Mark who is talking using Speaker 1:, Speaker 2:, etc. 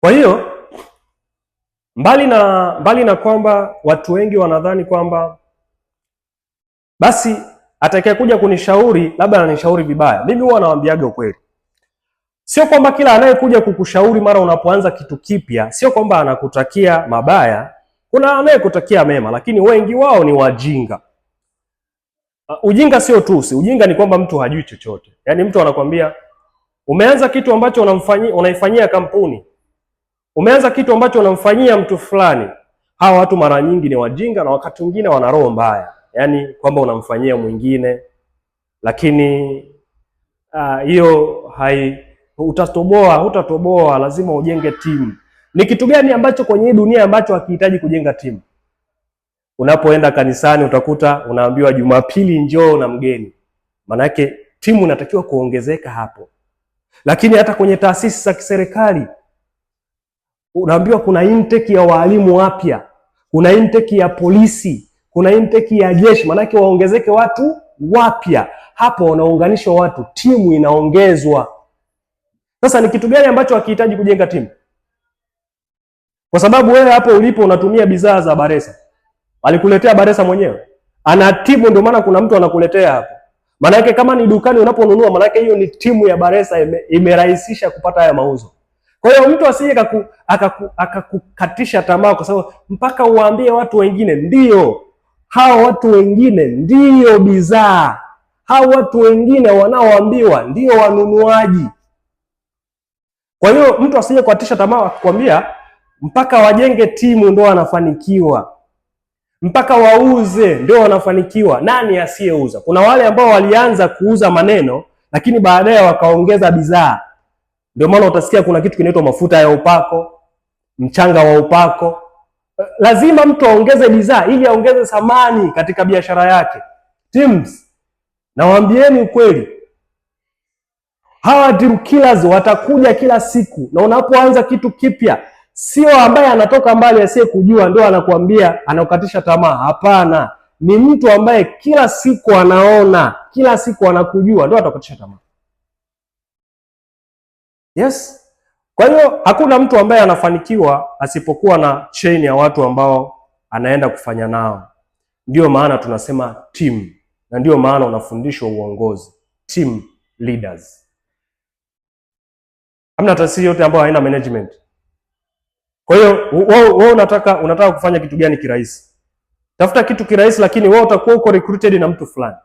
Speaker 1: Kwa hiyo mbali na kwamba watu wengi wanadhani kwamba basi atakayekuja kunishauri labda ananishauri vibaya, mimi huwa nawaambiaga ukweli. Sio kwamba kila anayekuja kukushauri mara unapoanza kitu kipya, sio kwamba anakutakia mabaya. Kuna anayekutakia mema, lakini wengi wao ni wajinga. Ujinga sio tusi, ujinga ni kwamba mtu hajui chochote. Yaani mtu anakwambia umeanza kitu ambacho unaifanyia kampuni, umeanza kitu ambacho unamfanyia mtu fulani. Hawa watu mara nyingi ni wajinga, na wakati mwingine wana roho mbaya, yaani kwamba unamfanyia mwingine, lakini hiyo hutatoboa. Lazima ujenge timu. Ni kitu gani ambacho kwenye hii dunia ambacho hakihitaji kujenga timu? Unapoenda kanisani utakuta unaambiwa Jumapili njoo na mgeni. Maana yake timu inatakiwa kuongezeka hapo. Lakini hata kwenye taasisi za kiserikali unaambiwa kuna intake ya walimu wapya, kuna intake ya polisi, kuna intake ya jeshi. Maana yake waongezeke watu wapya. Hapo wanaunganishwa watu, timu inaongezwa. Sasa ni kitu gani ambacho hakihitaji kujenga timu? Kwa sababu wewe hapo ulipo unatumia bidhaa za Baresa. Alikuletea Baresa mwenyewe? Ana timu, ndio maana kuna mtu anakuletea hapo. Maana yake kama ni dukani unaponunua, maana yake hiyo ni timu ya Baresa imerahisisha kupata haya mauzo. Kwa hiyo mtu asije akakukatisha tamaa kwa sababu mpaka uwaambie watu wengine ndio. Hao watu wengine ndio bidhaa. Hao watu wengine wanaoambiwa ndio wanunuaji. Kwa hiyo mtu asije kukatisha tamaa akikwambia mpaka wajenge timu ndio wanafanikiwa, mpaka wauze ndio wanafanikiwa. Nani asiyeuza? Kuna wale ambao walianza kuuza maneno lakini baadaye wakaongeza bidhaa. Ndio maana utasikia kuna kitu kinaitwa mafuta ya upako, mchanga wa upako. Lazima mtu aongeze bidhaa ili aongeze thamani katika biashara yake. Teams, nawaambieni ukweli, hawa dream killers watakuja kila siku, na unapoanza kitu kipya, sio ambaye anatoka mbali asiye kujua ndio anakuambia anakukatisha tamaa. Hapana, ni mtu ambaye kila siku anaona, kila siku anakujua ndio atakukatisha tamaa. Yes. Kwa hiyo hakuna mtu ambaye anafanikiwa asipokuwa na chain ya watu ambao anaenda kufanya nao. Ndio maana tunasema team, na ndio maana unafundishwa uongozi, team leaders. Hamna taasisi yote ambayo haina management. Kwa hiyo wewe unataka kufanya kitu gani kirahisi? Tafuta kitu kirahisi, lakini wewe utakuwa uko recruited na mtu fulani.